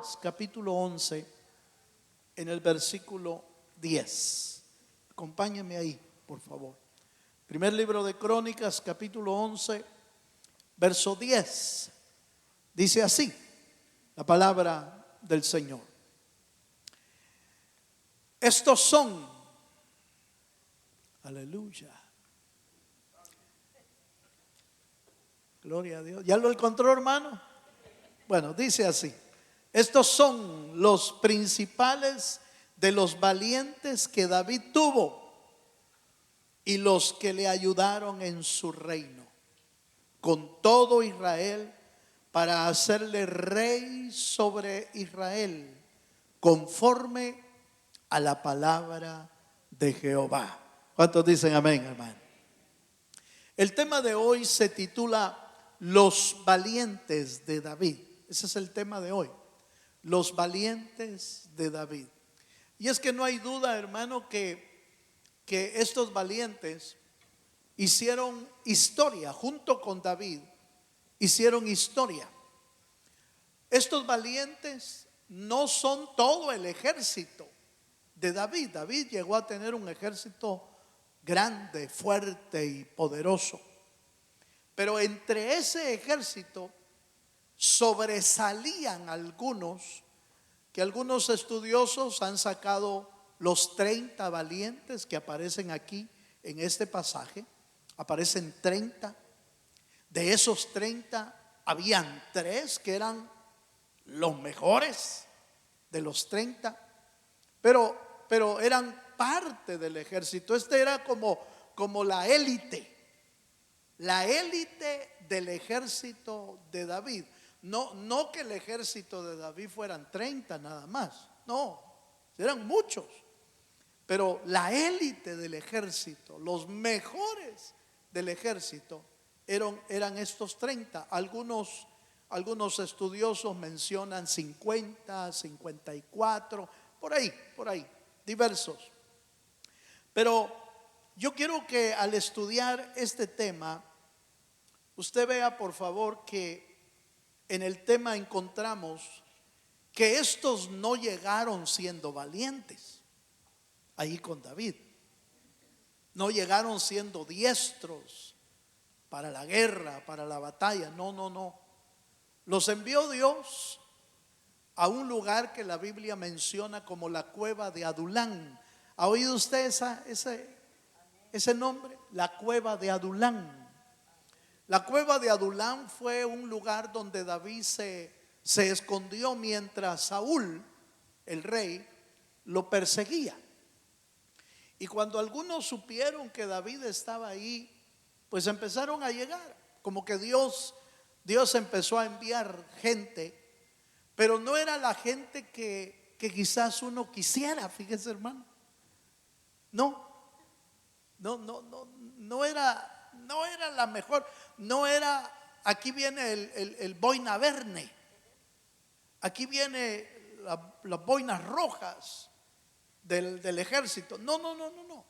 Crónicas, capítulo 11, en el versículo 10. Acompáñenme ahí, por favor. Primer libro de Crónicas, capítulo 11, verso 10. Dice así la palabra del Señor. Estos son, aleluya, gloria a Dios. ¿Ya lo encontró, hermano? Bueno, dice así: estos son los principales de los valientes que David tuvo y los que le ayudaron en su reino, con todo Israel, para hacerle rey sobre Israel, conforme a la palabra de Jehová. ¿Cuántos dicen amén, hermano? El tema de hoy se titula Los valientes de David. Ese es el tema de hoy, los valientes de David. Y es que no hay duda, hermano, que estos valientes hicieron historia. Junto con David hicieron historia. Estos valientes no son todo el ejército de David. David llegó a tener un ejército grande, fuerte y poderoso. Pero entre ese ejército sobresalían algunos, que algunos estudiosos han sacado los 30 valientes que aparecen aquí en este pasaje. Aparecen 30. De esos 30 habían 3 que eran los mejores de los 30, pero eran parte del ejército. Este era como la élite del ejército de David. No que el ejército de David fueran 30 nada más, no, eran muchos. Pero la élite del ejército, los mejores del ejército, eran estos 30. Algunos estudiosos mencionan 50, 54, por ahí, diversos. Pero yo quiero que al estudiar este tema, usted vea, por favor, que en el tema encontramos que estos no llegaron siendo valientes. Ahí con David no llegaron siendo diestros para la guerra, para la batalla. No. Los envió Dios a un lugar que la Biblia menciona como la cueva de Adulán. ¿Ha oído usted ese nombre? La cueva de Adulán. La cueva de Adulán fue un lugar donde David se escondió mientras Saúl, el rey, lo perseguía. Y cuando algunos supieron que David estaba ahí, pues empezaron a llegar. Como que Dios empezó a enviar gente, pero no era la gente que quizás uno quisiera, fíjese, hermano. No era la mejor. No era, aquí viene el boina verde, aquí viene las boinas rojas del ejército. No.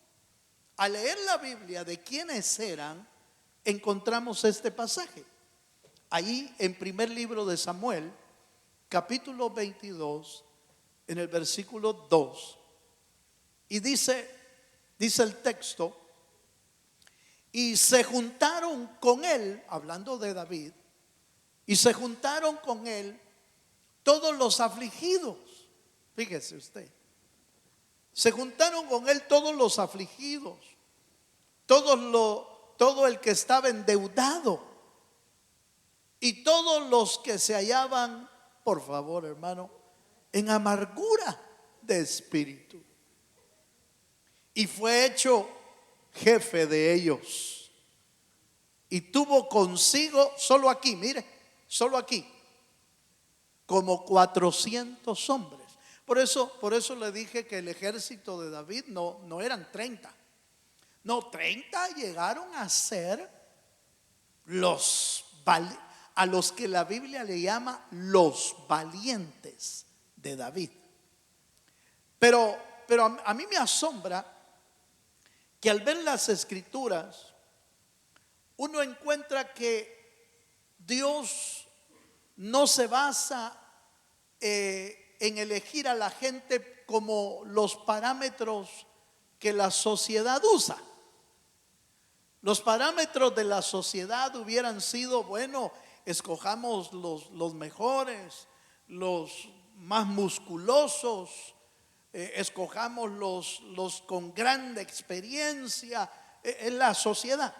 Al leer la Biblia de quiénes eran, encontramos este pasaje. Ahí en primer libro de Samuel, capítulo 22, en el versículo 2. Y dice el texto: y se juntaron con él, hablando de David, y se juntaron con él todos los afligidos. Fíjese usted, se juntaron con él todos los afligidos, todo el que estaba endeudado, y todos los que se hallaban, por favor, hermano, en amargura de espíritu. Y fue hecho jefe de ellos, y tuvo consigo, solo aquí, mire, solo aquí, como 400 hombres. Por eso le dije que el ejército de David no eran 30. No, 30 llegaron a ser a los que la Biblia le llama los valientes de David. Pero a mí me asombra que al ver las escrituras uno encuentra que Dios no se basa en elegir a la gente como los parámetros que la sociedad usa. Los parámetros de la sociedad hubieran sido, bueno, escojamos los mejores, los más musculosos, escojamos los con grande experiencia en la sociedad.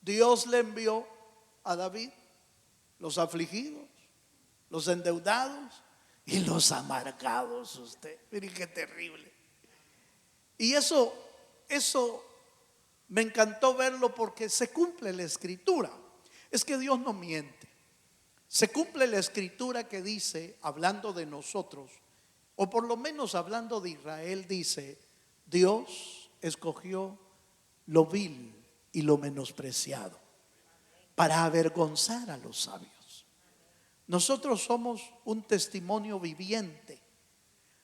Dios le envió a David los afligidos, los endeudados y los amargados. Usted, miren qué terrible. Y eso me encantó verlo porque se cumple la escritura. Es que Dios no miente. Se cumple la escritura que dice, hablando de nosotros, o por lo menos hablando de Israel, dice: Dios escogió lo vil y lo menospreciado para avergonzar a los sabios. Nosotros somos un testimonio viviente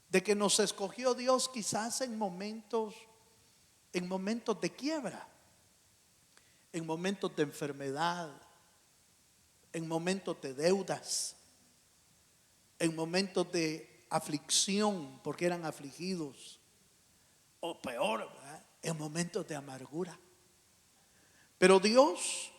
de que nos escogió Dios quizás en momentos de quiebra, en momentos de enfermedad, en momentos de deudas, en momentos de aflicción porque eran afligidos, o peor, ¿verdad?, en momentos de amargura. Pero Dios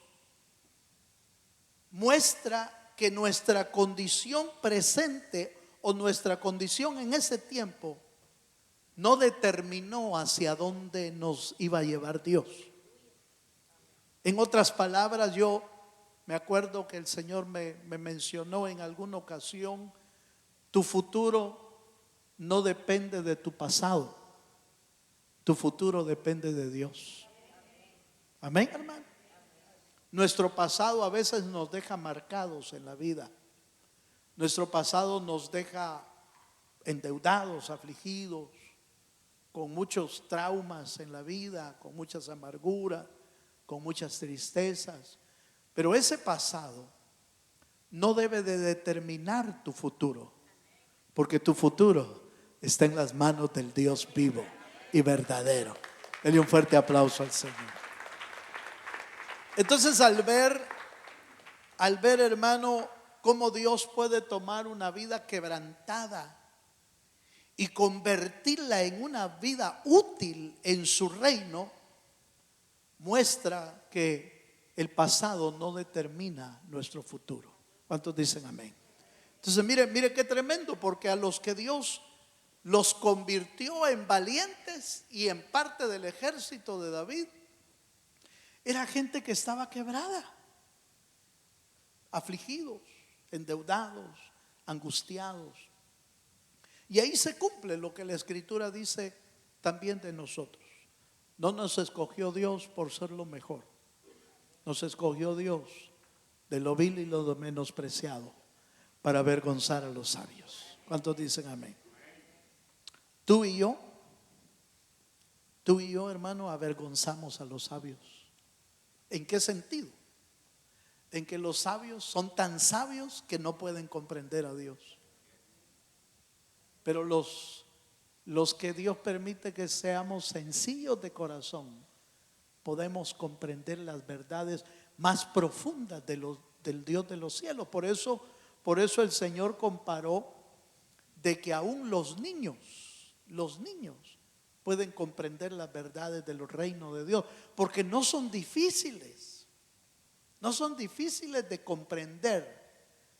muestra que nuestra condición presente o nuestra condición en ese tiempo no determinó hacia dónde nos iba a llevar Dios. En otras palabras, yo me acuerdo que el Señor me mencionó en alguna ocasión: tu futuro no depende de tu pasado, tu futuro depende de Dios. Amén, hermano. Nuestro pasado a veces nos deja marcados en la vida. Nuestro pasado nos deja endeudados, afligidos, con muchos traumas en la vida, con muchas amarguras, con muchas tristezas. Pero ese pasado no debe de determinar tu futuro, porque tu futuro está en las manos del Dios vivo y verdadero. Dele un fuerte aplauso al Señor. Entonces, al ver, hermano, cómo Dios puede tomar una vida quebrantada y convertirla en una vida útil en su reino, muestra que el pasado no determina nuestro futuro. ¿Cuántos dicen amén? Entonces mire qué tremendo, porque a los que Dios los convirtió en valientes y en parte del ejército de David, era gente que estaba quebrada, afligidos, endeudados, angustiados. Y ahí se cumple lo que la escritura dice también de nosotros. No nos escogió Dios por ser lo mejor, nos escogió Dios de lo vil y lo menospreciado para avergonzar a los sabios. ¿Cuántos dicen amén? Tú y yo, hermano, avergonzamos a los sabios. ¿En qué sentido? En que los sabios son tan sabios que no pueden comprender a Dios. Pero los que Dios permite que seamos sencillos de corazón, podemos comprender las verdades más profundas del Dios de los cielos. Por eso el Señor comparó de que aún los niños pueden comprender las verdades del reino de Dios, porque no son difíciles de comprender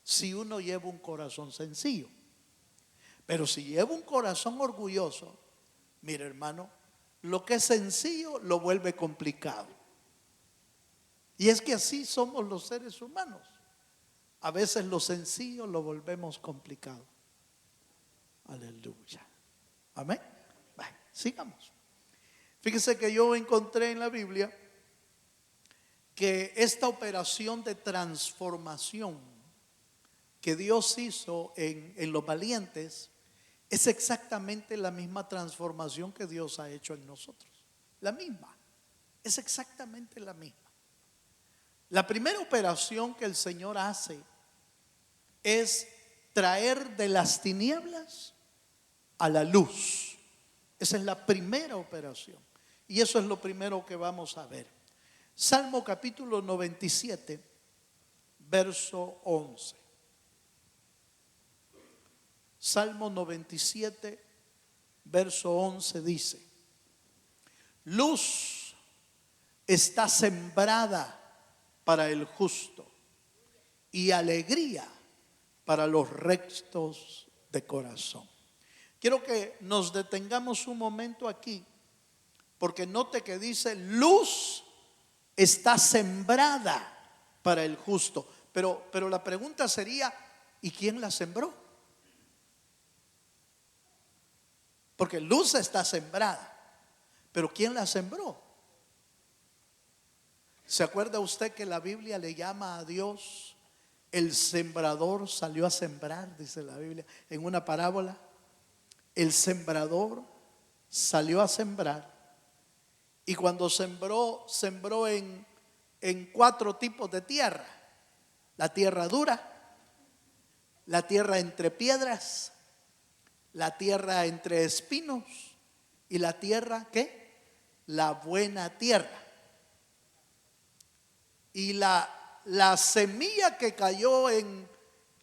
si uno lleva un corazón sencillo. Pero si lleva un corazón orgulloso, mire, hermano, lo que es sencillo lo vuelve complicado. Y es que así somos los seres humanos. A veces lo sencillo lo volvemos complicado. Aleluya. Amén. Bueno, sigamos. Fíjese que yo encontré en la Biblia que esta operación de transformación que Dios hizo en los valientes es exactamente la misma transformación que Dios ha hecho en nosotros. La misma, es exactamente la misma. La primera operación que el Señor hace es traer de las tinieblas a la luz. Esa es la primera operación. Y eso es lo primero que vamos a ver. Salmo capítulo 97, verso 11. Salmo 97, verso 11 dice: luz está sembrada para el justo y alegría para los rectos de corazón. Quiero que nos detengamos un momento aquí, porque note que dice: luz está sembrada para el justo. Pero la pregunta sería: ¿y quién la sembró? Porque luz está sembrada, pero ¿quién la sembró? ¿Se acuerda usted que la Biblia le llama a Dios el sembrador salió a sembrar? Dice la Biblia en una parábola. El sembrador salió a sembrar, y cuando sembró en 4 tipos de tierra: la tierra dura, la tierra entre piedras, la tierra entre espinos y la tierra ¿qué? La buena tierra. Y la semilla que cayó en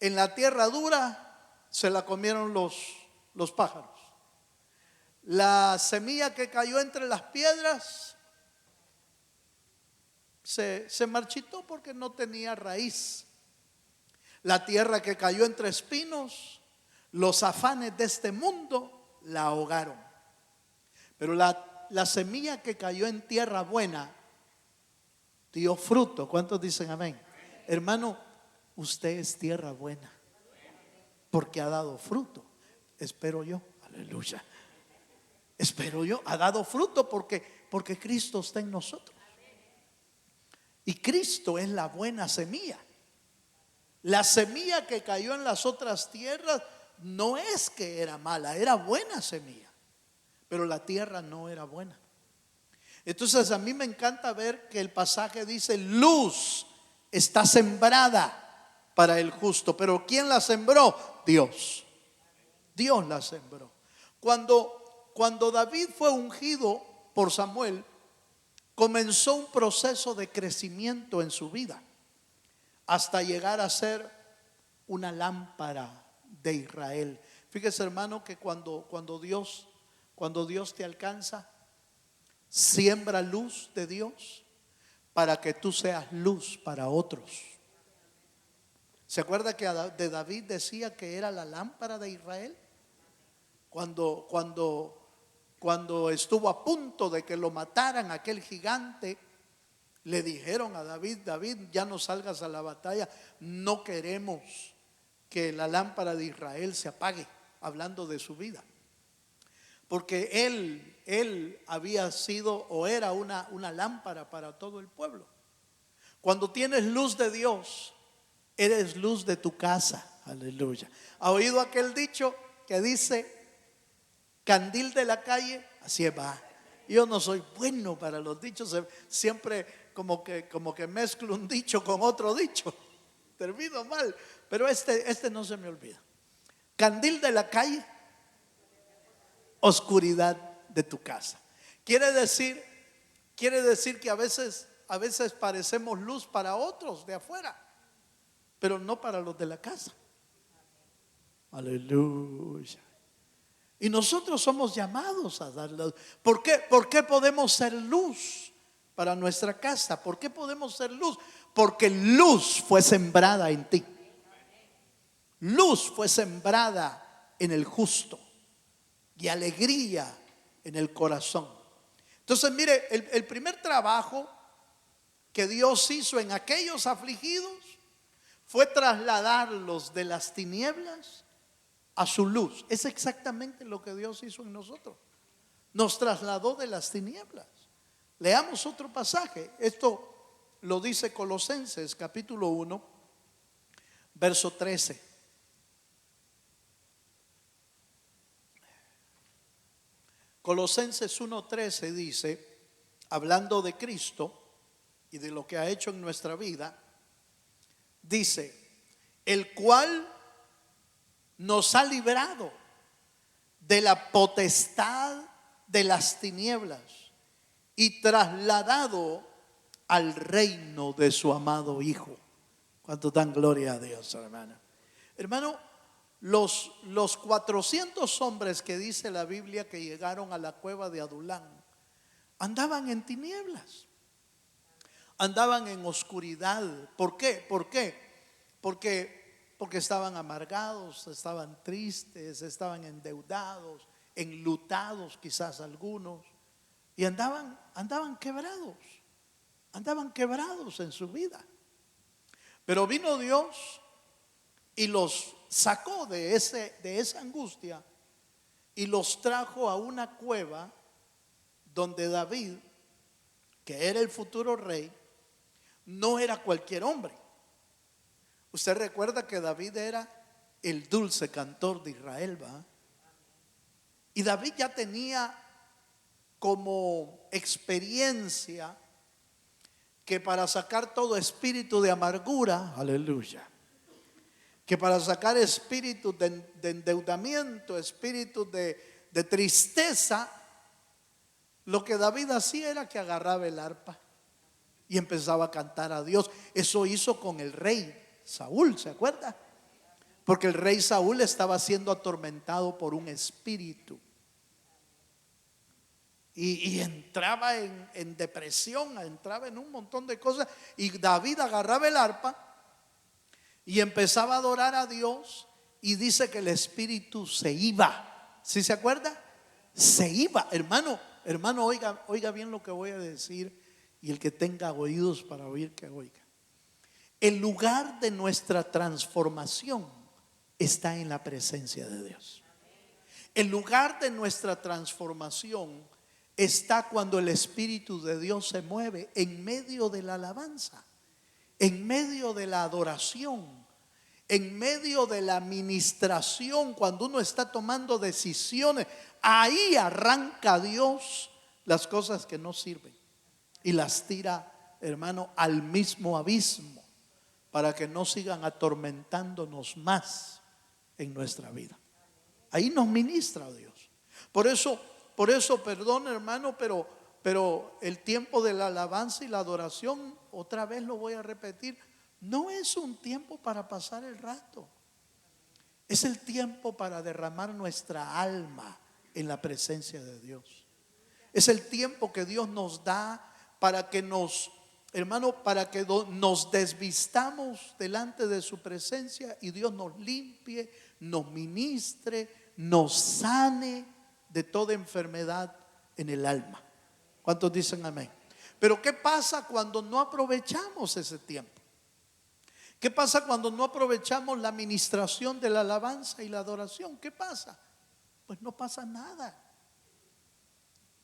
la tierra dura se la comieron los pájaros. La semilla que cayó entre las piedras se marchitó porque no tenía raíz. La tierra que cayó entre espinos, los afanes de este mundo la ahogaron. Pero la semilla que cayó en tierra buena dio fruto. ¿Cuántos dicen amén? Hermano, usted es tierra buena porque ha dado fruto. Espero yo, aleluya. Espero yo, ha dado fruto porque Cristo está en nosotros. Y Cristo es la buena semilla. La semilla que cayó en las otras tierras no es que era mala, era buena semilla, pero la tierra no era buena. Entonces a mí me encanta ver que el pasaje dice: luz está sembrada para el justo. Pero ¿quién la sembró? Dios. Dios la sembró. Cuando David fue ungido por Samuel, comenzó un proceso de crecimiento en su vida, hasta llegar a ser una lámpara de Israel. Fíjese, hermano, que cuando Dios te alcanza, siembra luz de Dios para que tú seas luz para otros. ¿Se acuerda que de David decía que era la lámpara de Israel? Cuando estuvo a punto de que lo mataran aquel gigante, le dijeron a David: David, ya no salgas a la batalla, no queremos que la lámpara de Israel se apague, hablando de su vida. Porque él había sido o era una lámpara para todo el pueblo. Cuando tienes luz de Dios, eres luz de tu casa. Aleluya. ¿Ha oído aquel dicho que dice: candil de la calle, así va? Yo no soy bueno para los dichos, siempre como que mezclo un dicho con otro dicho, termino mal, pero este no se me olvida. Candil de la calle, oscuridad de tu casa. Quiere decir que a veces parecemos luz para otros de afuera, pero no para los de la casa. Aleluya. Y nosotros somos llamados a dar luz. ¿Por qué podemos ser luz para nuestra casa? ¿Por qué podemos ser luz? Porque luz fue sembrada en ti. Luz fue sembrada en el justo y alegría en el corazón. Entonces, mire, el primer trabajo que Dios hizo en aquellos afligidos fue trasladarlos de las tinieblas a su luz. Es exactamente lo que Dios hizo en nosotros. Nos trasladó de las tinieblas. Leamos otro pasaje. Esto lo dice Colosenses capítulo 1, verso 13. Colosenses 1:13 dice, hablando de Cristo y de lo que ha hecho en nuestra vida, dice: el cual nos ha librado de la potestad de las tinieblas y trasladado al reino de su amado Hijo. ¿Cuánto dan gloria a Dios, hermano? Hermano, los 400 hombres que dice la Biblia que llegaron a la cueva de Adulán andaban en tinieblas, andaban en oscuridad. ¿Por qué? ¿Por qué? Porque estaban amargados, estaban tristes, estaban endeudados, enlutados quizás algunos, y andaban quebrados en su vida. Pero vino Dios y los sacó de esa angustia y los trajo a una cueva donde David, que era el futuro rey, no era cualquier hombre. Usted recuerda que David era el dulce cantor de Israel, ¿va? Y David ya tenía como experiencia que para sacar todo espíritu de amargura, aleluya, que para sacar espíritu de endeudamiento, espíritu de tristeza, lo que David hacía era que agarraba el arpa y empezaba a cantar a Dios. Eso hizo con el rey Saúl, ¿se acuerda? Porque el rey Saúl estaba siendo atormentado por un espíritu y entraba en depresión, entraba en un montón de cosas. Y David agarraba el arpa y empezaba a adorar a Dios, y dice que el espíritu se iba. ¿Sí se acuerda? Se iba. Hermano, oiga bien lo que voy a decir, y el que tenga oídos para oír, que oiga. El lugar de nuestra transformación está en la presencia de Dios. El lugar de nuestra transformación está cuando el Espíritu de Dios se mueve en medio de la alabanza, en medio de la adoración, en medio de la administración, cuando uno está tomando decisiones. Ahí arranca Dios las cosas que no sirven y las tira, hermano, al mismo abismo, para que no sigan atormentándonos más en nuestra vida. Ahí nos ministra Dios. Por eso, perdón, hermano, pero el tiempo de la alabanza y la adoración, otra vez lo voy a repetir, no es un tiempo para pasar el rato. Es el tiempo para derramar nuestra alma en la presencia de Dios. Es el tiempo que Dios nos da para que nos desvistamos delante de su presencia y Dios nos limpie, nos ministre, nos sane de toda enfermedad en el alma. ¿Cuántos dicen amén? Pero ¿qué pasa cuando no aprovechamos ese tiempo? ¿Qué pasa cuando no aprovechamos la ministración de la alabanza y la adoración? ¿Qué pasa? Pues no pasa nada.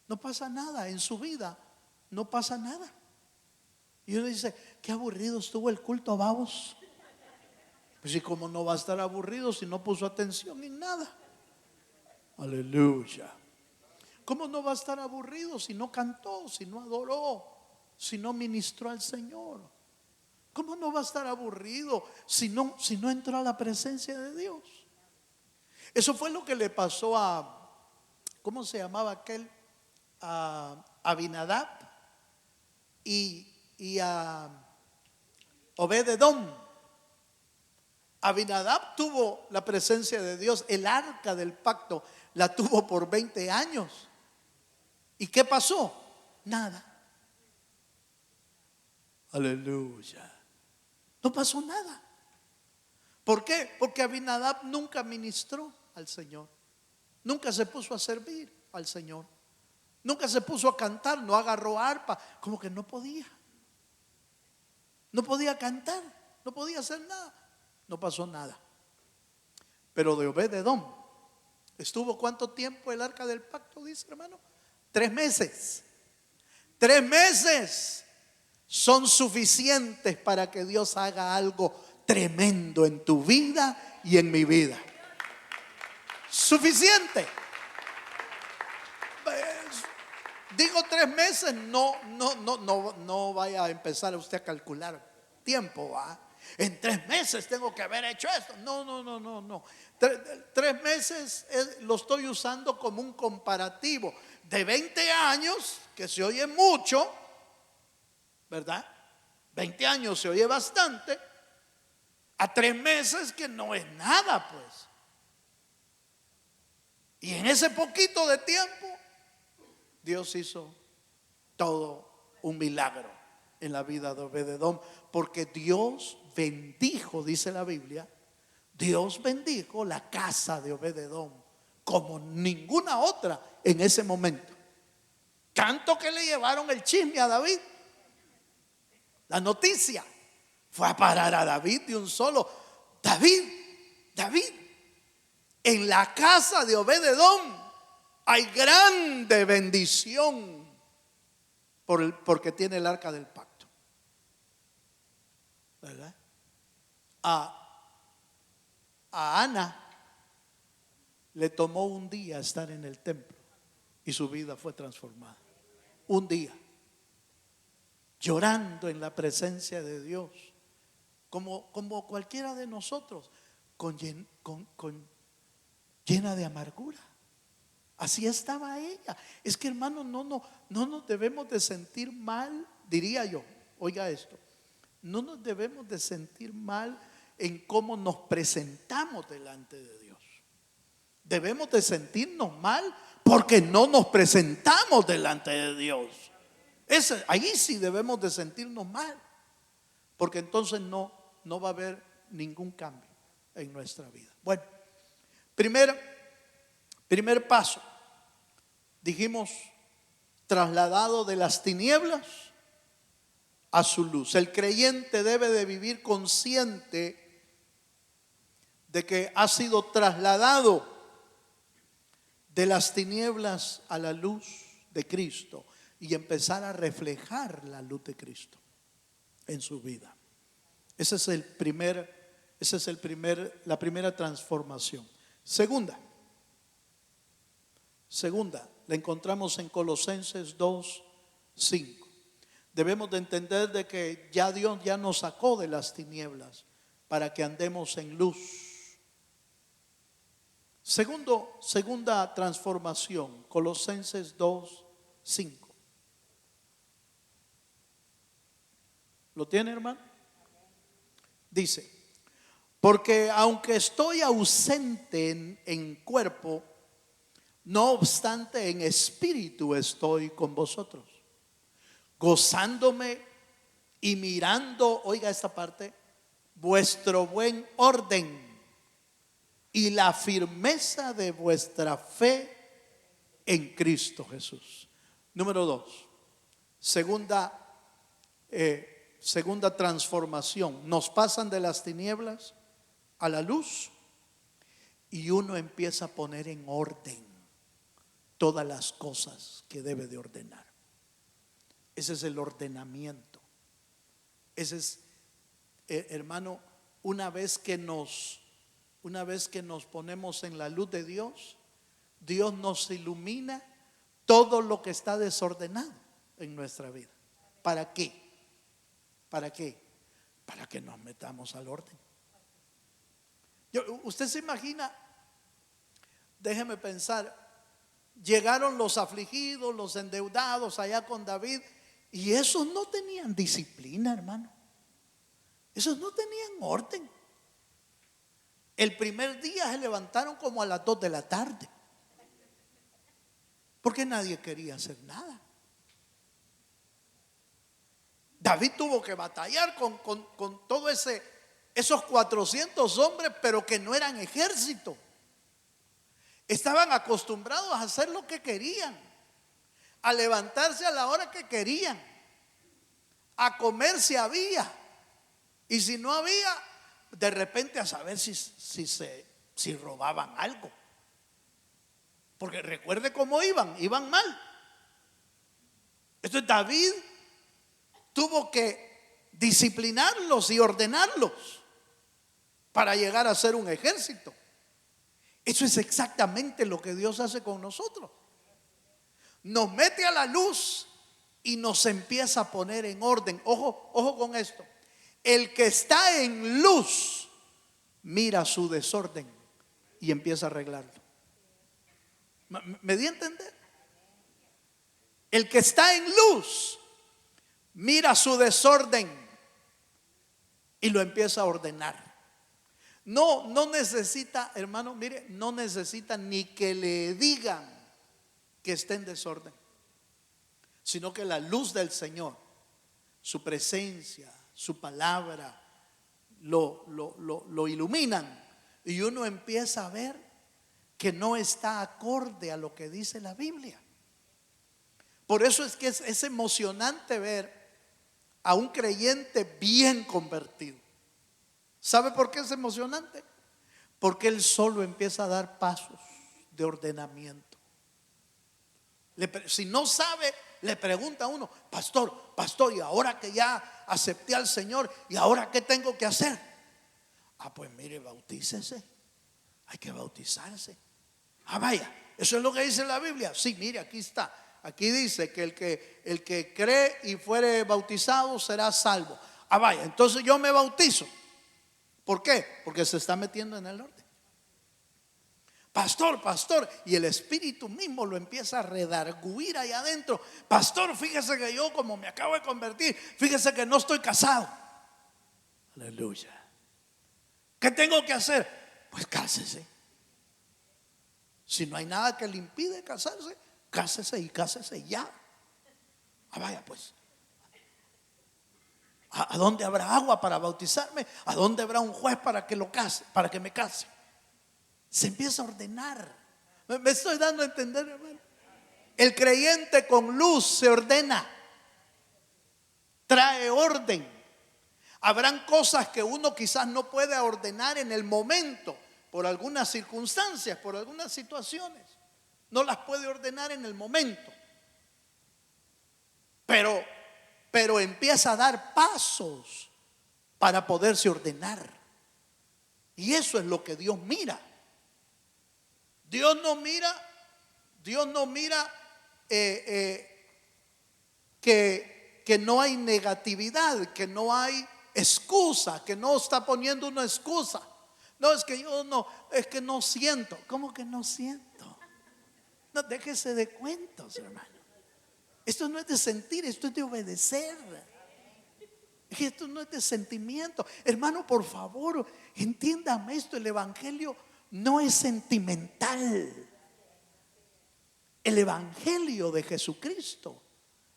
No pasa nada en su vida. No pasa nada. Y uno dice, qué aburrido estuvo el culto, vamos. Pues sí, ¿cómo no va a estar aburrido si no puso atención en nada? Aleluya. ¿Cómo no va a estar aburrido si no cantó, si no adoró, si no ministró al Señor? ¿Cómo no va a estar aburrido si no entró a la presencia de Dios? Eso fue lo que le pasó a, ¿cómo se llamaba aquel? A Abinadab y a Obed-edom. Abinadab tuvo la presencia de Dios, el arca del pacto la tuvo por 20 años. ¿Y qué pasó? Nada. Aleluya. No pasó nada. ¿Por qué? Porque Abinadab nunca ministró al Señor. Nunca se puso a servir al Señor. Nunca se puso a cantar, no agarró arpa. Como que no podía. No podía cantar, no podía hacer nada. No pasó nada. Pero de Obed-edom estuvo ¿cuánto tiempo el arca del pacto? Dice, hermano, 3 meses. 3 meses son suficientes para que Dios haga algo tremendo en tu vida y en mi vida. Suficiente. Digo 3 meses, no vaya a empezar usted a calcular tiempo, ¿va? En 3 meses tengo que haber hecho esto. No. 3 meses lo estoy usando como un comparativo de 20 años, que se oye mucho, ¿verdad? 20 años se oye bastante, a 3 meses que no es nada, pues. Y en ese poquito de tiempo, Dios hizo todo un milagro en la vida de Obed-edom, porque Dios bendijo, dice la Biblia, Dios bendijo la casa de Obed-edom como ninguna otra en ese momento. Tanto que le llevaron el chisme a David. La noticia fue a parar a David de un solo. David, en la casa de Obed-edom hay grande bendición porque tiene el arca del pacto, ¿verdad? A Ana le tomó un día estar en el templo y su vida fue transformada. Un día, llorando en la presencia de Dios, como cualquiera de nosotros, llena de amargura. Así estaba ella. Es que, hermano, no nos debemos de sentir mal, diría yo. Oiga esto, no nos debemos de sentir mal en cómo nos presentamos delante de Dios. Debemos de sentirnos mal porque no nos presentamos delante de Dios. Ahí sí debemos de sentirnos mal, porque entonces no va a haber ningún cambio en nuestra vida. Bueno, primer paso, dijimos, trasladado de las tinieblas a su luz. El creyente debe de vivir consciente de que ha sido trasladado de las tinieblas a la luz de Cristo y empezar a reflejar la luz de Cristo en su vida. Esa es la primera transformación. Segunda, la encontramos en Colosenses 2:5. Debemos de entender de que ya Dios ya nos sacó de las tinieblas para que andemos en luz. Segunda transformación, Colosenses 2:5. ¿Lo tiene, hermano? Dice: porque aunque estoy ausente en cuerpo, no obstante en espíritu estoy con vosotros, gozándome y mirando, oiga esta parte, vuestro buen orden y la firmeza de vuestra fe en Cristo Jesús. Número 2, segunda transformación. Nos pasan de las tinieblas a la luz y uno empieza a poner en orden todas las cosas que debe de ordenar. Ese es el ordenamiento. Ese es, hermano, una vez que nos ponemos en la luz de Dios, Dios nos ilumina todo lo que está desordenado en nuestra vida. ¿Para qué? Para que nos metamos al orden. Usted se imagina, déjeme pensar, llegaron los afligidos, los endeudados allá con David, y esos no tenían disciplina, hermano. Esos no tenían orden. El primer día se levantaron como a las 2 de la tarde, porque nadie quería hacer nada. David tuvo que batallar con todo esos 400 hombres, pero que no eran ejército. Estaban acostumbrados a hacer lo que querían, a levantarse a la hora que querían, a comer si había, y si no había, de repente a saber si robaban algo. Porque recuerde cómo iban mal. Entonces David tuvo que disciplinarlos y ordenarlos para llegar a ser un ejército. Eso es exactamente lo que Dios hace con nosotros. Nos mete a la luz y nos empieza a poner en orden. Ojo con esto. El que está en luz mira su desorden y empieza a arreglarlo. ¿Me di a entender? El que está en luz mira su desorden y lo empieza a ordenar. No necesita, hermano, mire, no necesita ni que le digan que esté en desorden, sino que la luz del Señor, su presencia, su palabra, lo iluminan, y uno empieza a ver que no está acorde a lo que dice la Biblia. Por eso es que es emocionante ver a un creyente bien convertido. ¿Sabe por qué es emocionante? Porque él solo empieza a dar pasos de ordenamiento. Si no sabe, le pregunta a uno: pastor, y ahora que ya acepté al Señor, ¿y ahora qué tengo que hacer? Pues mire, bautícese. Hay que bautizarse. Vaya, eso es lo que dice la Biblia. Sí, mire, aquí está. Aquí dice que el que cree y fuere bautizado será salvo. Vaya, entonces yo me bautizo. ¿Por qué? Porque se está metiendo en el orden. Pastor, y el Espíritu mismo lo empieza a redarguir ahí adentro. Pastor, fíjese que yo, como me acabo de convertir, fíjese que no estoy casado. Aleluya. ¿Qué tengo que hacer? Pues cásese. Si no hay nada que le impide casarse, cásese ya. Vaya pues. ¿A dónde habrá agua para bautizarme? ¿A dónde habrá un juez para que lo case, para que me case? Se empieza a ordenar. ¿Me estoy dando a entender, hermano? El creyente con luz se ordena, trae orden. Habrán cosas que uno quizás no pueda ordenar en el momento, por algunas circunstancias, por algunas situaciones. No las puede ordenar en el momento. Pero empieza a dar pasos para poderse ordenar. Y eso es lo que Dios mira. Dios no mira que no hay negatividad, que no hay excusa, que no está poniendo una excusa. No, es que yo no, es que no siento. ¿Cómo que no siento? No, déjese de cuentos, hermano. Esto no es de sentir, esto es de obedecer. Esto no es de sentimiento. Hermano, por favor, entiéndame esto. El evangelio no es sentimental. El evangelio de Jesucristo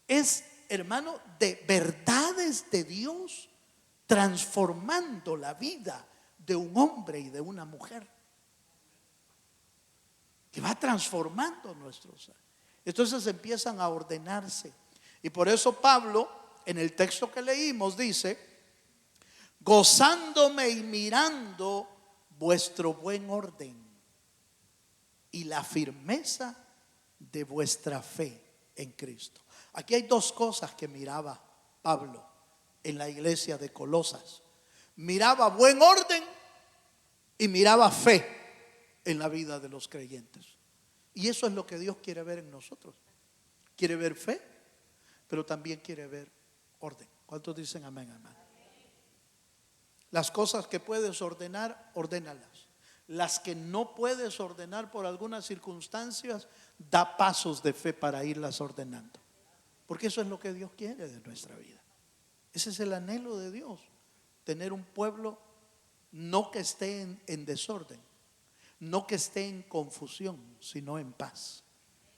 es, hermano, de verdades de Dios, transformando la vida de un hombre y de una mujer, que va transformando nuestro ser. Entonces empiezan a ordenarse. Y por eso Pablo, en el texto que leímos, dice: gozándome y mirando vuestro buen orden y la firmeza de vuestra fe en Cristo. Aquí hay dos cosas que miraba Pablo en la iglesia de Colosas. Miraba buen orden y miraba fe en la vida de los creyentes. Y eso es lo que Dios quiere ver en nosotros. Quiere ver fe, pero también quiere ver orden. ¿Cuántos dicen amén, hermano? Las cosas que puedes ordenar, ordénalas. Las que no puedes ordenar por algunas circunstancias, da pasos de fe para irlas ordenando. Porque eso es lo que Dios quiere de nuestra vida. Ese es el anhelo de Dios. Tener un pueblo no que esté en desorden, no que esté en confusión, sino en paz.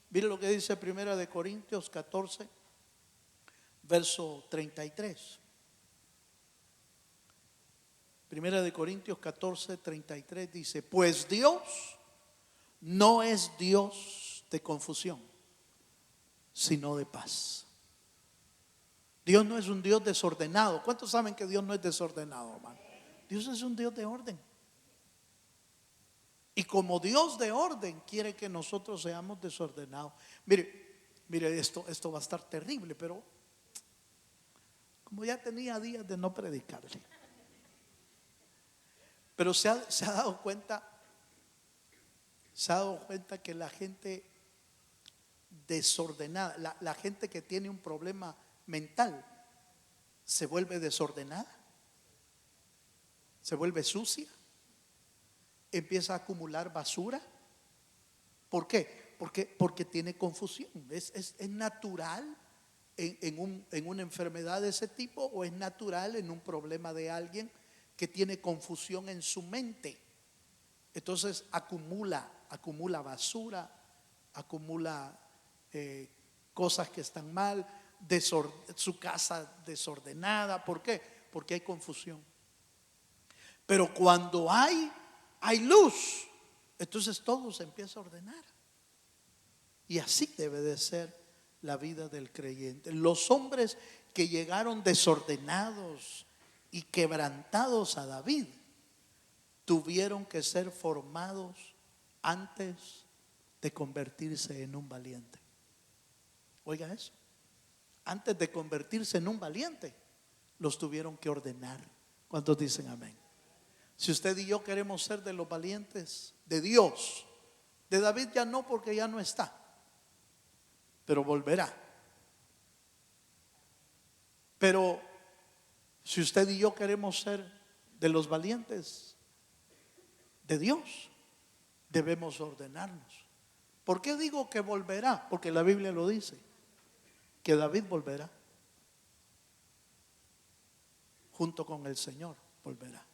Mire lo que dice 1 Corintios 14, verso 33. 1 Corintios 14, 33 dice: pues Dios no es Dios de confusión, sino de paz. Dios no es un Dios desordenado. ¿Cuántos saben que Dios no es desordenado, hermano? Dios es un Dios de orden. Y como Dios de orden, quiere que nosotros seamos desordenados. Mire, esto va a estar terrible, pero como ya tenía días de no predicarle, pero se ha dado cuenta que la gente desordenada, la gente que tiene un problema mental, se vuelve desordenada, se vuelve sucia, empieza a acumular basura. ¿Por qué? Porque tiene confusión. Es natural en una enfermedad de ese tipo, o es natural en un problema de alguien que tiene confusión en su mente. Entonces acumula basura, acumula cosas que están mal, su casa desordenada. ¿Por qué? Porque hay confusión. Pero cuando hay luz, entonces todo se empieza a ordenar. Y así debe de ser la vida del creyente. Los hombres que llegaron desordenados y quebrantados a David tuvieron que ser formados antes de convertirse en un valiente. Oiga eso. Antes de convertirse en un valiente, los tuvieron que ordenar. ¿Cuántos dicen amén? Si usted y yo queremos ser de los valientes de Dios, de David ya no, porque ya no está, pero volverá. Pero si usted y yo queremos ser de los valientes de Dios, debemos ordenarnos. ¿Por qué digo que volverá? Porque la Biblia lo dice, que David volverá. Junto con el Señor volverá.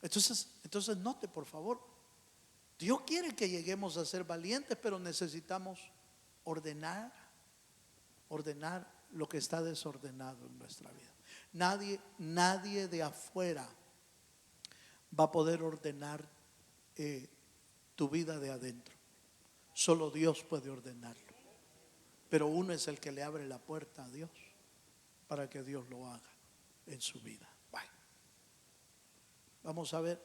Entonces note, por favor, Dios quiere que lleguemos a ser valientes, pero necesitamos ordenar lo que está desordenado en nuestra vida. Nadie de afuera va a poder ordenar tu vida de adentro. Solo Dios puede ordenarlo. Pero uno es el que le abre la puerta a Dios para que Dios lo haga en su vida. Bueno, vamos a ver.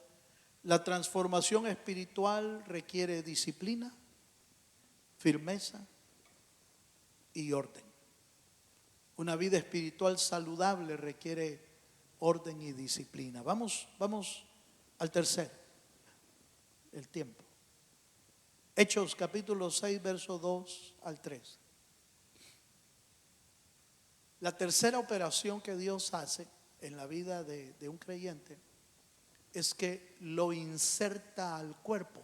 La transformación espiritual requiere disciplina, firmeza y orden. Una vida espiritual saludable requiere orden y disciplina. Vamos al tercero, el tiempo. Hechos capítulo 6, verso 2 al 3. La tercera operación que Dios hace en la vida de un creyente es que lo inserta al cuerpo.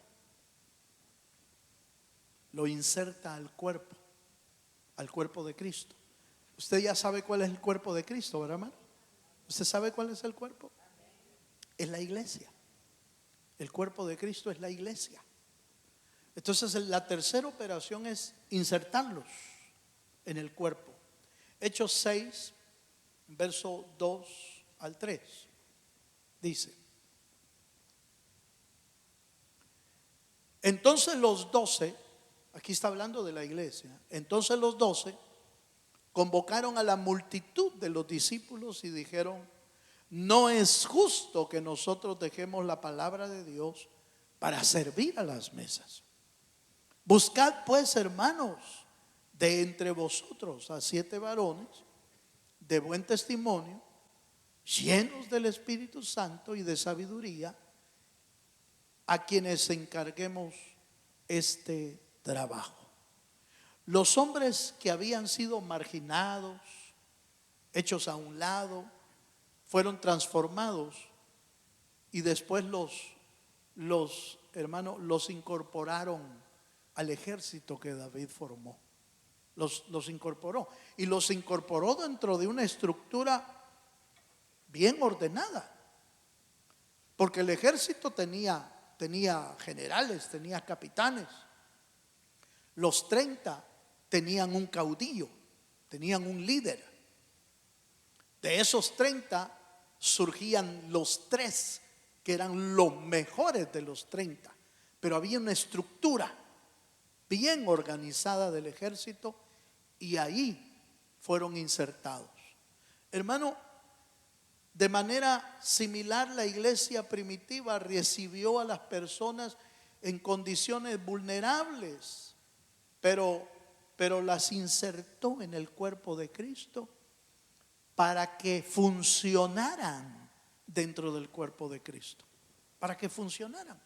Lo inserta al cuerpo de Cristo. Usted ya sabe cuál es el cuerpo de Cristo, ¿verdad, hermano? ¿Usted sabe cuál es el cuerpo? Es la iglesia. El cuerpo de Cristo es la iglesia. Entonces la tercera operación es insertarlos en el cuerpo. Hechos 6, verso 2 al 3, dice: entonces los 12, aquí está hablando de la iglesia, entonces los 12 convocaron a la multitud de los discípulos y dijeron: no es justo que nosotros dejemos la palabra de Dios para servir a las mesas. Buscad pues, hermanos, de entre vosotros a 7 varones de buen testimonio, llenos del Espíritu Santo y de sabiduría, a quienes encarguemos este trabajo. Los hombres que habían sido marginados, hechos a un lado, fueron transformados y después los hermanos los incorporaron al ejército que David formó. Los incorporó y los incorporó dentro de una estructura bien ordenada, porque el ejército tenía generales, tenía capitanes. Los 30 tenían un caudillo, tenían un líder. De esos 30 surgían los 3 que eran los mejores de los 30, pero había una estructura bien organizada del ejército y ahí fueron insertados. Hermano, de manera similar la iglesia primitiva recibió a las personas en condiciones vulnerables, pero las insertó en el cuerpo de Cristo para que funcionaran dentro del cuerpo de Cristo, para que funcionaran.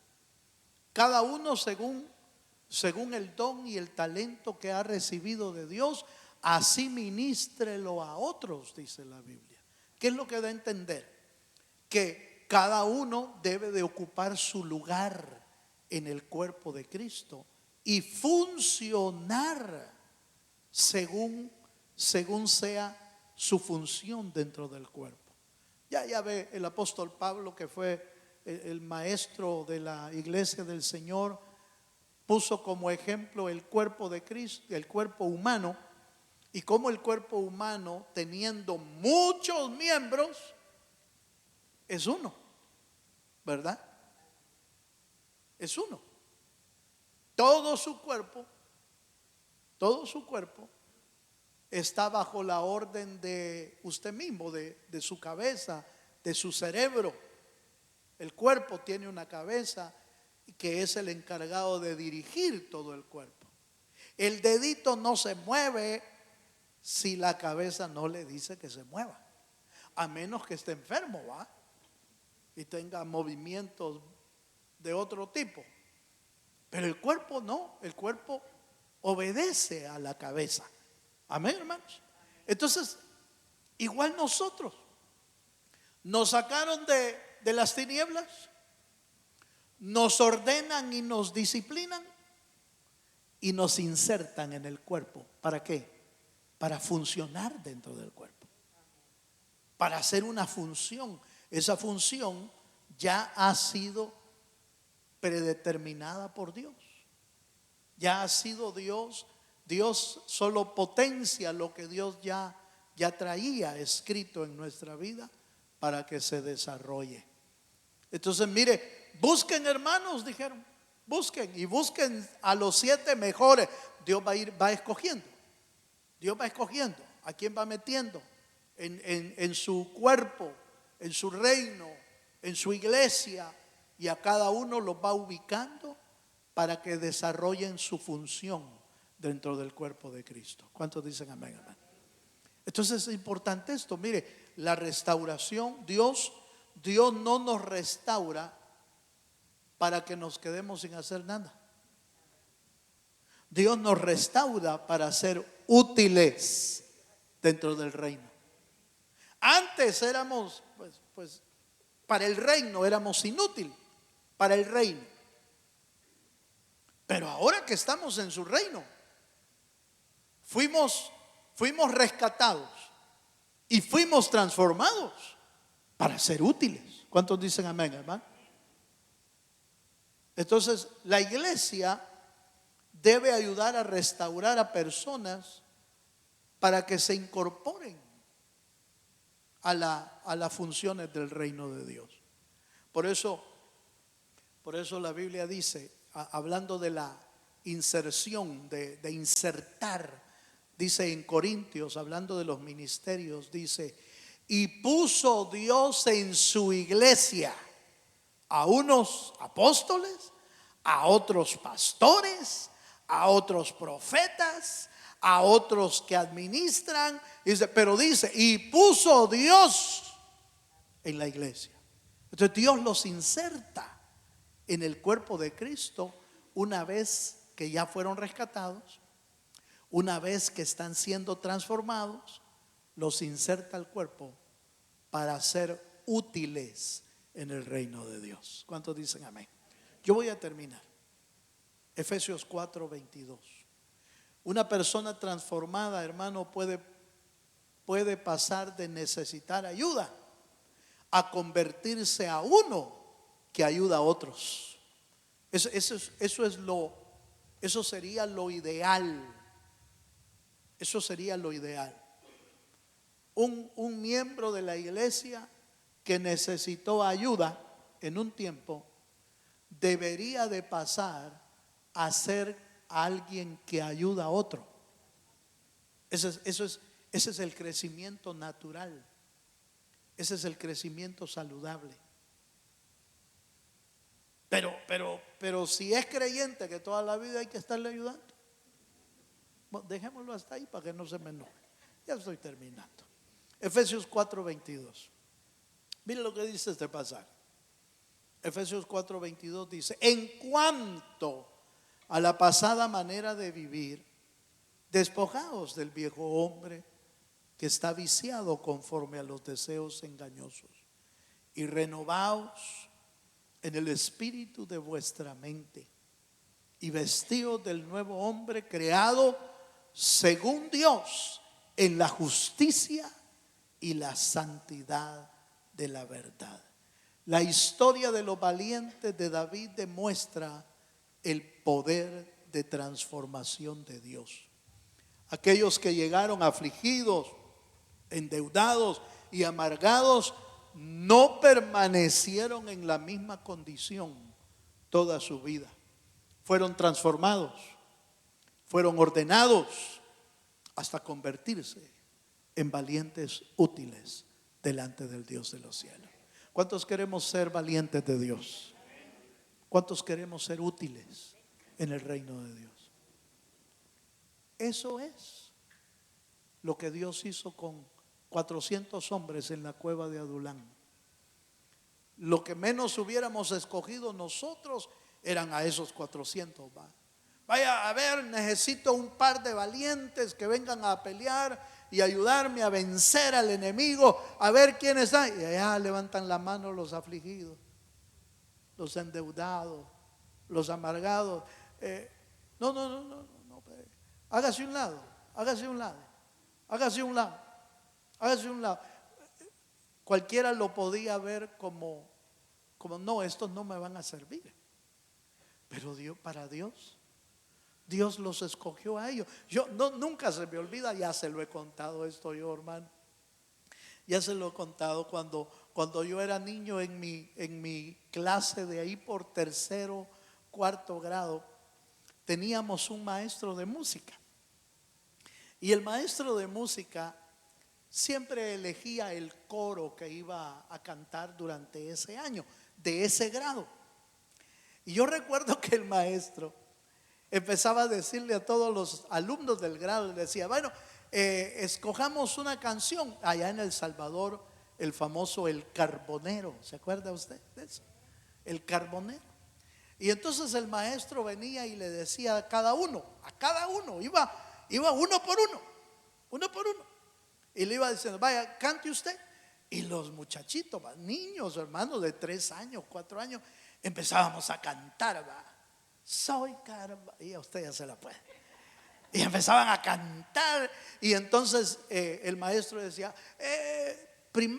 Cada uno según el don y el talento que ha recibido de Dios, así ministrelo a otros, dice la Biblia. ¿Qué es lo que da a entender? Que cada uno debe de ocupar su lugar en el cuerpo de Cristo y funcionar según sea su función dentro del cuerpo. Ya ve el apóstol Pablo, que fue el maestro de la iglesia del Señor, puso como ejemplo el cuerpo de Cristo, el cuerpo humano, y cómo el cuerpo humano, teniendo muchos miembros, es uno, ¿verdad? Es uno. Todo su cuerpo está bajo la orden de usted mismo, de su cabeza, de su cerebro. El cuerpo tiene una cabeza que es el encargado de dirigir todo el cuerpo. El dedito no se mueve si la cabeza no le dice que se mueva, a menos que esté enfermo, ¿va? Y tenga movimientos de otro tipo. Pero el cuerpo no, el cuerpo obedece a la cabeza. Amén, hermanos. Entonces, igual nosotros nos sacaron de las tinieblas, nos ordenan y nos disciplinan y nos insertan en el cuerpo. ¿Para qué? Para funcionar dentro del cuerpo, para hacer una función. Esa función ya ha sido predeterminada por Dios. Ya ha sido Dios. Dios solo potencia lo que Dios ya traía escrito en nuestra vida para que se desarrolle. Entonces, mire, busquen, hermanos, dijeron, busquen y busquen a los 7 mejores. Dios va escogiendo. Dios va escogiendo a quién va metiendo en su cuerpo, en su reino, en su iglesia, y a cada uno los va ubicando para que desarrollen su función dentro del cuerpo de Cristo. ¿Cuántos dicen amén, amén? Entonces es importante esto. Mire, la restauración, Dios no nos restaura para que nos quedemos sin hacer nada. Dios nos restaura para ser útiles dentro del reino. Antes éramos, pues para el reino éramos inútiles, para el reino. Pero ahora que estamos en su reino, fuimos rescatados y fuimos transformados para ser útiles. ¿Cuántos dicen amén, hermano? Entonces, la iglesia debe ayudar a restaurar a personas para que se incorporen a las funciones del reino de Dios. Por eso la Biblia dice, hablando de la inserción, de insertar, dice en Corintios, hablando de los ministerios, dice: y puso Dios en su iglesia a unos apóstoles, a otros pastores, a otros profetas, a otros que administran. Dice, pero dice, y puso Dios en la iglesia. Entonces Dios los inserta en el cuerpo de Cristo una vez que ya fueron rescatados, una vez que están siendo transformados, los inserta al cuerpo para ser útiles en el reino de Dios. ¿Cuántos dicen amén? Yo voy a terminar. Efesios 4:22. Una persona transformada, hermano, puede pasar de necesitar ayuda a convertirse a uno que ayuda a otros. Eso sería lo ideal. Eso sería lo ideal. Un miembro de la iglesia que necesitó ayuda en un tiempo debería de pasar a ser alguien que ayuda a otro. Ese es el crecimiento natural. Ese es el crecimiento saludable. Pero si es creyente que toda la vida hay que estarle ayudando, bueno, dejémoslo hasta ahí para que no se me enoje. Ya estoy terminando. Efesios 4:22. Mire lo que dice este pasaje. Efesios 4:22 dice: en cuanto a la pasada manera de vivir, despojaos del viejo hombre que está viciado conforme a los deseos engañosos, y renovaos en el espíritu de vuestra mente, y vestidos del nuevo hombre creado según Dios en la justicia y la santidad de la verdad. La historia de los valientes de David demuestra el poder de transformación de Dios. Aquellos que llegaron afligidos, endeudados y amargados no permanecieron en la misma condición toda su vida. Fueron transformados, fueron ordenados hasta convertirse en valientes útiles delante del Dios de los cielos. ¿Cuántos queremos ser valientes de Dios? ¿Cuántos queremos ser útiles en el reino de Dios? Eso es lo que Dios hizo con 400 hombres en la cueva de Adulán. Lo que menos hubiéramos escogido nosotros eran a esos 400. Vaya, a ver, necesito un par de valientes que vengan a pelear y ayudarme a vencer al enemigo. A ver quiénes hay. Y allá levantan la mano los afligidos, los endeudados, los amargados. No. Hágase un lado, hágase un lado, hágase un lado, hágase un lado. Cualquiera lo podía ver como no, estos no me van a servir. Pero para Dios los escogió a ellos. Nunca se me olvida, ya se lo he contado esto yo, hermano. Ya se lo he contado cuando yo era niño en mi clase de ahí por tercero, cuarto grado. Teníamos un maestro de música. Y el maestro de música siempre elegía el coro que iba a cantar durante ese año, de ese grado. Y yo recuerdo que el maestro empezaba a decirle a todos los alumnos del grado, le decía, bueno, escojamos una canción. Allá en El Salvador, el famoso El Carbonero, ¿se acuerda usted de eso? El Carbonero. Y entonces el maestro venía y le decía a cada uno, iba uno por uno, y le iba diciendo, vaya, cante usted. Y los muchachitos, niños, hermanos de 3 años, 4 años, empezábamos a cantar, soy Carva, y a usted ya se la puede. Y empezaban a cantar, y entonces el maestro decía,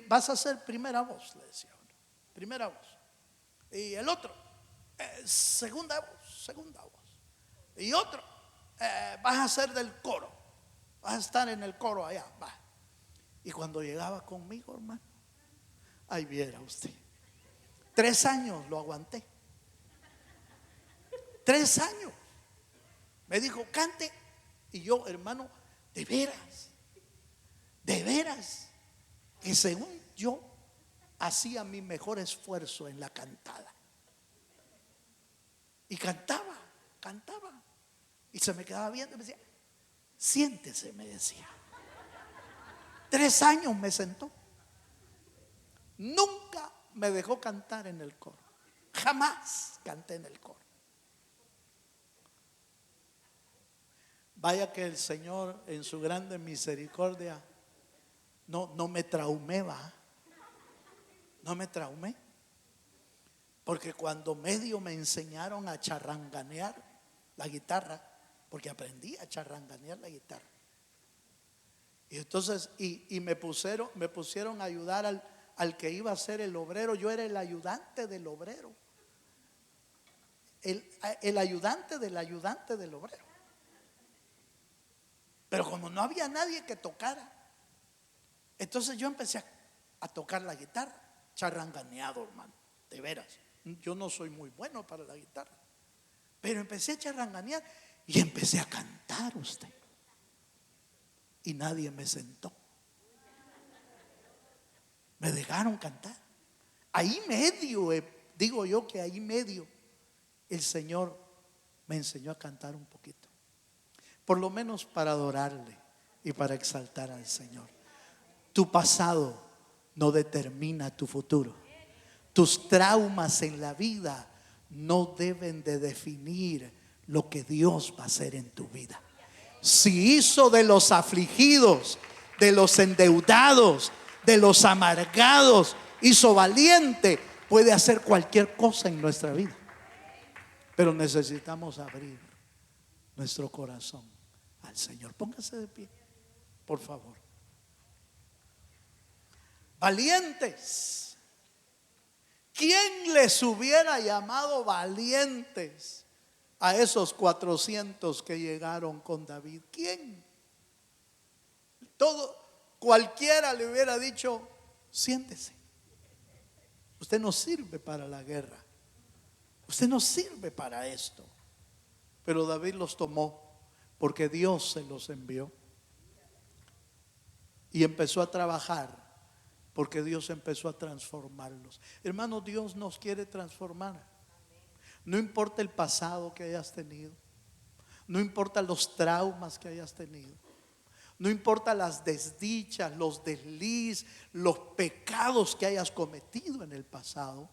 vas a hacer primera voz, le decía uno, primera voz. Y el otro, segunda voz. Y otro, vas a ser del coro, vas a estar en el coro allá, va. Y cuando llegaba conmigo, hermano, ahí viera usted, 3 años lo aguanté. 3 años. Me dijo, cante. Y yo, hermano, de veras, que según yo hacía mi mejor esfuerzo en la cantada. Y cantaba. Y se me quedaba viendo y me decía, siéntese, me decía. 3 años me sentó. Nunca me dejó cantar en el coro. Jamás canté en el coro. Vaya que el Señor en su grande misericordia no me traumé, no me traumé. Porque cuando medio me enseñaron a charranganear la guitarra, porque aprendí a charranganear la guitarra. Y entonces, y me pusieron a ayudar al que iba a ser el obrero. Yo era el ayudante del obrero. El ayudante del obrero. Pero como no había nadie que tocara, entonces yo empecé a tocar la guitarra, charranganeado, hermano, de veras. Yo no soy muy bueno para la guitarra, pero empecé a charranganear y empecé a cantar usted. Y nadie me sentó. Me dejaron cantar. Ahí medio, digo yo que ahí medio, el Señor me enseñó a cantar un poquito. Por lo menos para adorarle y para exaltar al Señor. Tu pasado no determina tu futuro. Tus traumas en la vida no deben de definir lo que Dios va a hacer en tu vida. Si hizo de los afligidos, de los endeudados, de los amargados, hizo valiente, puede hacer cualquier cosa en nuestra vida. Pero necesitamos abrir nuestro corazón al Señor. Póngase de pie, por favor. Valientes. ¿Quién les hubiera llamado valientes a esos 400 que llegaron con David? ¿Quién? Cualquiera le hubiera dicho: siéntese, usted no sirve para la guerra, usted no sirve para esto. Pero David los tomó porque Dios se los envió. Y empezó a trabajar porque Dios empezó a transformarlos. Hermano, Dios nos quiere transformar. No importa el pasado que hayas tenido, no importa los traumas que hayas tenido, no importa las desdichas, los desliz, los pecados que hayas cometido en el pasado.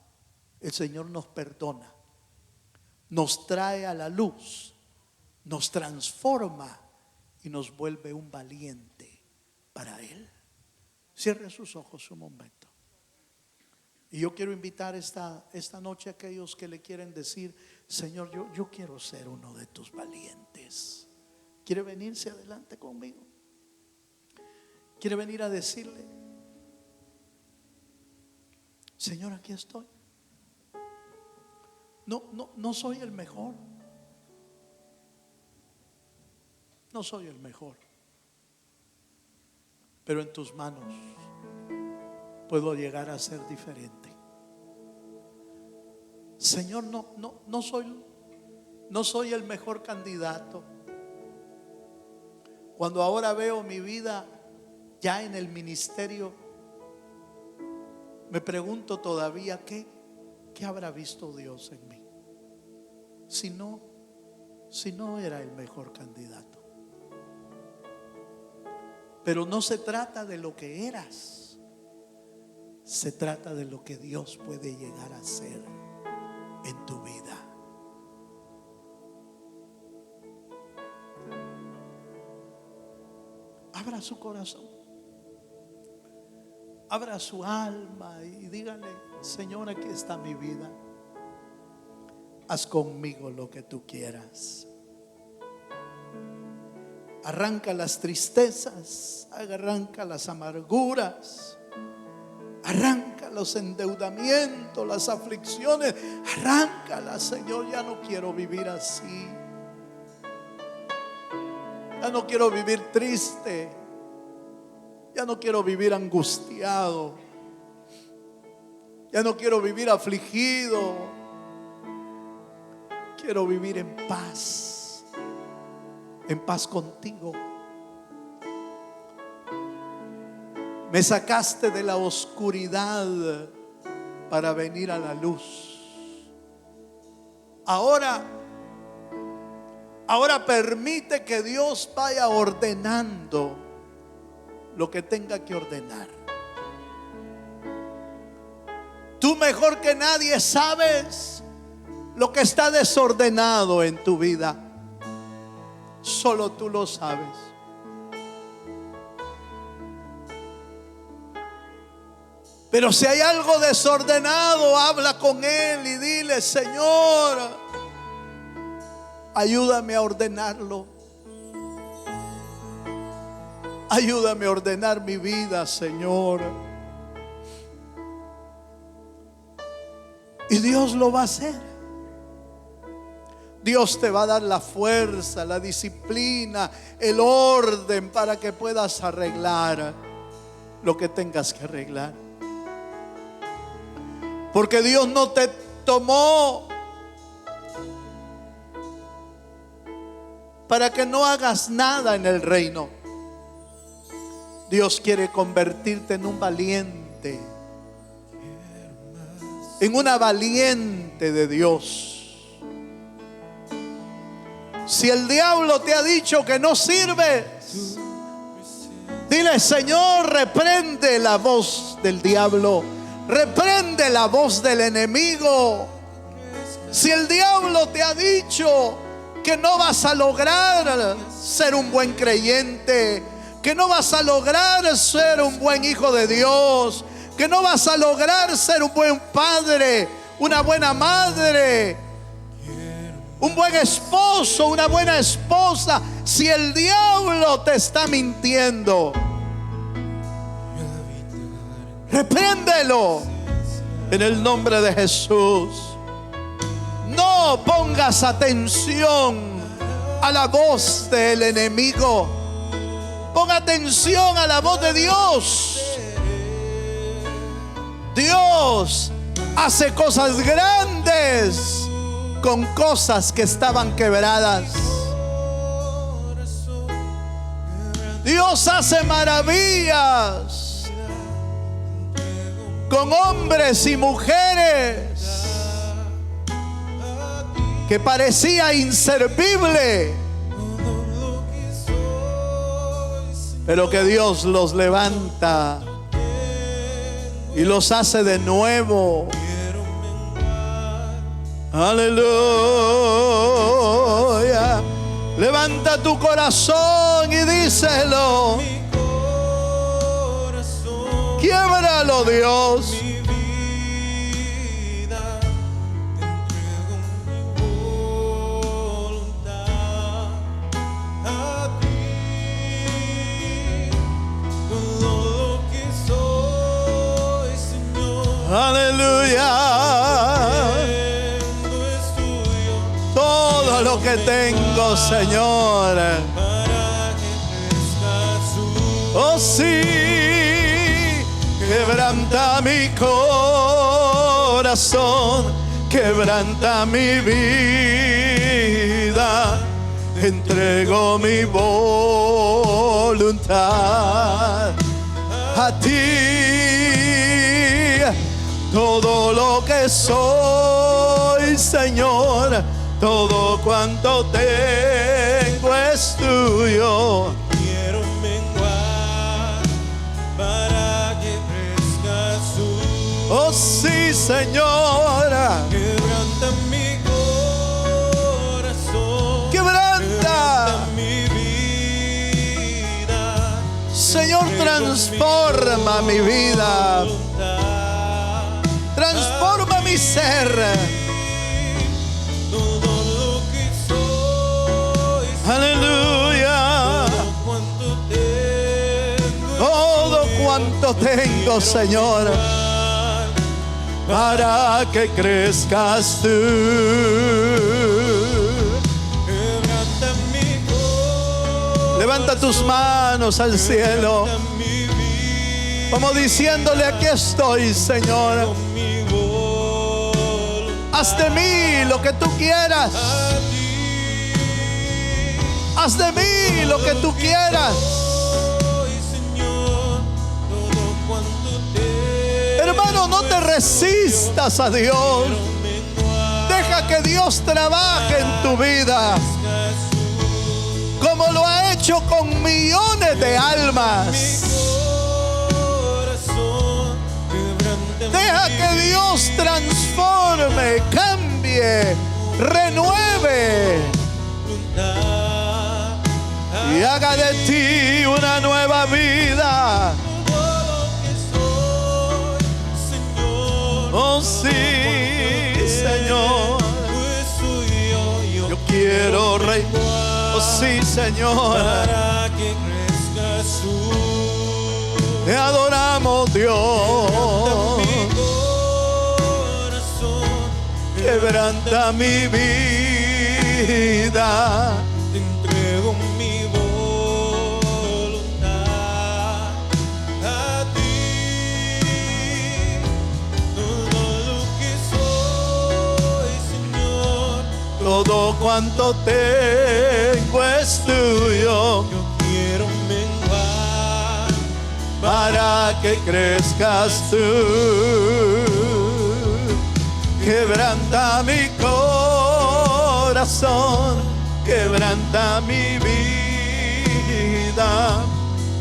El Señor nos perdona, nos trae a la luz, nos transforma y nos vuelve un valiente para Él. Cierre sus ojos un momento. Y yo quiero invitar esta noche a aquellos que le quieren decir: Señor, yo quiero ser uno de tus valientes. ¿Quiere venirse adelante conmigo? ¿Quiere venir a decirle: Señor, aquí estoy? No soy el mejor. No soy el mejor, pero en tus manos puedo llegar a ser diferente. Señor, no soy el mejor candidato. Cuando ahora veo mi vida ya en el ministerio, me pregunto todavía ¿qué habrá visto Dios en mí? Si no era el mejor candidato. Pero no se trata de lo que eras, se trata de lo que Dios puede llegar a ser en tu vida. Abra su corazón, abra su alma y dígale: Señor, aquí está mi vida, haz conmigo lo que tú quieras. Arranca las tristezas, arranca las amarguras, arranca los endeudamientos, las aflicciones, arráncalas, Señor. Ya no quiero vivir así. Ya no quiero vivir triste. Ya no quiero vivir angustiado. Ya no quiero vivir afligido. Quiero vivir en paz contigo. Me sacaste de la oscuridad para venir a la luz. Ahora permite que Dios vaya ordenando lo que tenga que ordenar. Tú mejor que nadie sabes lo que está desordenado en tu vida. Solo tú lo sabes. Pero si hay algo desordenado, habla con Él y dile: Señor, ayúdame a ordenarlo. Ayúdame a ordenar mi vida, Señor. Y Dios lo va a hacer. Dios te va a dar la fuerza, la disciplina, el orden para que puedas arreglar lo que tengas que arreglar. Porque Dios no te tomó para que no hagas nada en el reino. Dios quiere convertirte en un valiente, en una valiente de Dios. Si el diablo te ha dicho que no sirves, dile: Señor, reprende la voz del diablo, reprende la voz del enemigo. Si el diablo te ha dicho que no vas a lograr ser un buen creyente, que no vas a lograr ser un buen hijo de Dios, que no vas a lograr ser un buen padre, una buena madre, un buen esposo, una buena esposa, si el diablo te está mintiendo, Repréndelo en el nombre de Jesús. No pongas atención a la voz del enemigo. Pon atención a la voz de Dios. Dios hace cosas grandes con cosas que estaban quebradas. Dios hace maravillas con hombres y mujeres que parecía inservible, pero que Dios los levanta y los hace de nuevo. Aleluya. Levanta tu corazón y díselo. Quiebralo, Dios. Aleluya. Todo lo que tengo, Señor. Oh sí, quebranta mi corazón, quebranta mi vida. Entrego mi voluntad a ti. Todo lo que soy, Señor, todo cuanto tengo es tuyo. Quiero menguar para que crezcas tú. Oh sí, Señora. Quebranta mi corazón. Quebranta mi vida. Señor, transforma mi vida. Transforma mi ser. Todo lo que soy, Aleluya. Todo cuanto tengo, Señor, para que crezcas tú. Levanta tus manos al cielo, como diciéndole: aquí estoy, Señor. Haz de mí lo que tú quieras. Haz de mí lo que tú quieras. Hermano, no te resistas a Dios. Deja que Dios trabaje en tu vida, como lo ha hecho con millones de almas. Deja que Dios transforme, cambie, renueve y haga de ti una nueva vida. Oh sí, Señor. Yo quiero reinar. Oh sí, Señor. Para que crezcas tú. Te adoramos, Dios. Quebranta mi vida. Te entrego mi voluntad a ti. Todo lo que soy, Señor, Todo cuanto tengo es tuyo. yo quiero menguar Para que crezcas tú. Quebranta mi corazón, quebranta mi vida.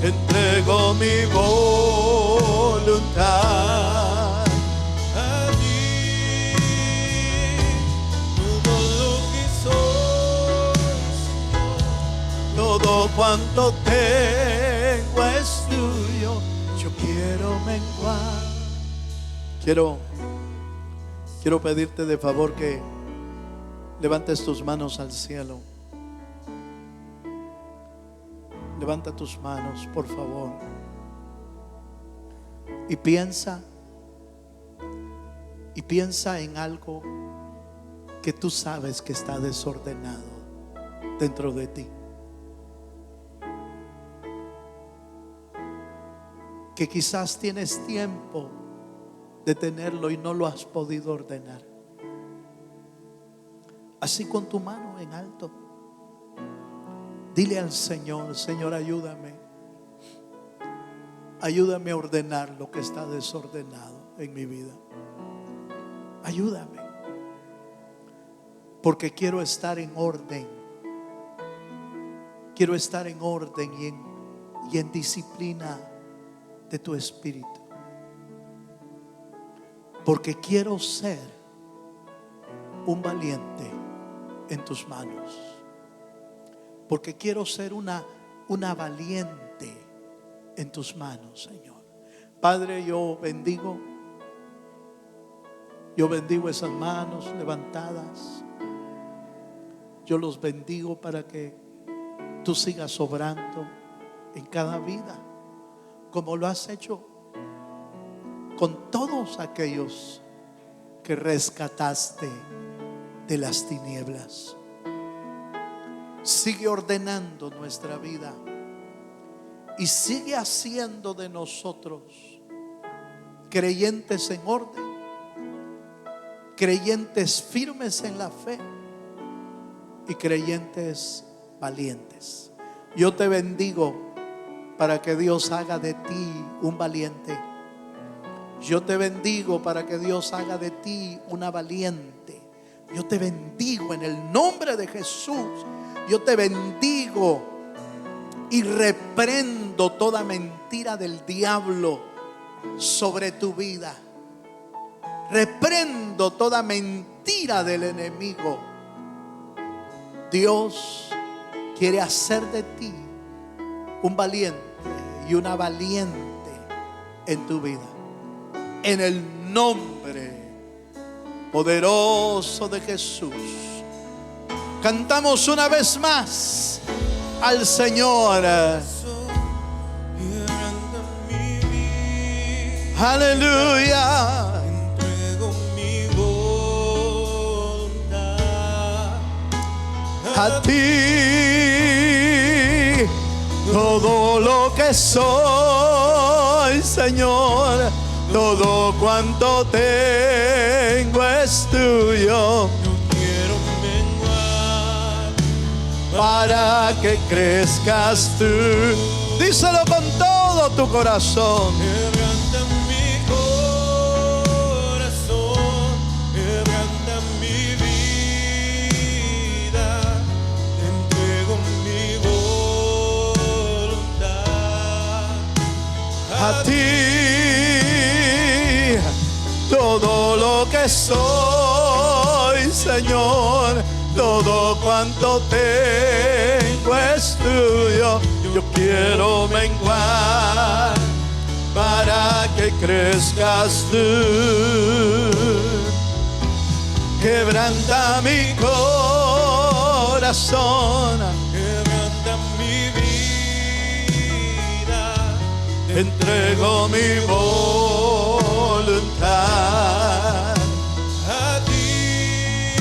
Entrego mi voluntad a ti. Todo lo que soy, todo cuanto tengo es tuyo. Yo quiero menguar. Quiero pedirte de favor que levantes tus manos al cielo. Levanta tus manos, por favor. Y piensa en algo que tú sabes que está desordenado dentro de ti, que quizás tienes tiempo de tenerlo y no lo has podido ordenar. Así con tu mano en alto, dile al Señor: Señor, ayúdame a ordenar lo que está desordenado en mi vida. Ayúdame, porque quiero estar en orden. Quiero estar en orden y en disciplina de tu espíritu. Porque quiero ser un valiente en tus manos. Porque quiero ser una valiente en tus manos, Señor. Padre, yo bendigo esas manos levantadas. Yo los bendigo para que tú sigas obrando en cada vida, como lo has hecho con todos aquellos que rescataste de las tinieblas. Sigue ordenando nuestra vida y sigue haciendo de nosotros creyentes en orden, creyentes firmes en la fe y creyentes valientes. Yo te bendigo para que Dios haga de ti un valiente. Yo te bendigo para que Dios haga de ti una valiente. Yo te bendigo en el nombre de Jesús. Yo te bendigo y reprendo toda mentira del diablo sobre tu vida. Reprendo toda mentira del enemigo. Dios quiere hacer de ti un valiente y una valiente en tu vida. En el nombre poderoso de Jesús. Cantamos una vez más al Señor. Aleluya. Entrego mi voluntad A ti todo lo que soy, Señor. Todo cuanto tengo es tuyo. Yo quiero menguar Para que crezcas tú. Díselo con todo tu corazón. Quebranta mi corazón, quebranta mi vida, te entrego mi voluntad. A ti todo lo que soy, Señor. Todo cuanto tengo es tuyo. Yo quiero menguar para que crezcas tú. Quebranta mi corazón, Quebranta mi vida, te entrego mi voluntad. a ti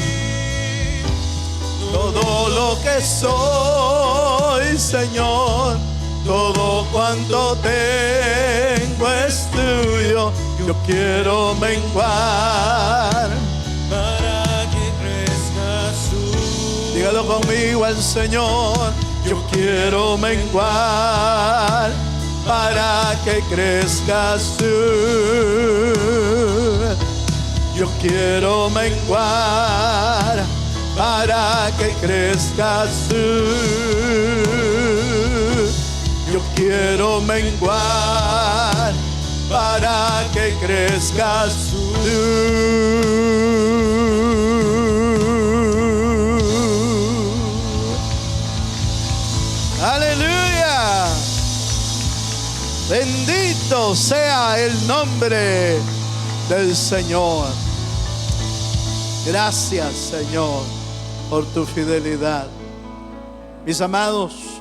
Todo lo que soy, Señor, todo cuanto tengo es tuyo. Yo quiero menguar. para que crezcas tú. Dígalo conmigo al Señor. Yo quiero menguar para que crezcas tú. Yo quiero menguar para que crezcas tú. Yo quiero menguar para que crezcas tú. Aleluya. Bendito sea el nombre del Señor. Gracias, Señor, por tu fidelidad. Mis amados,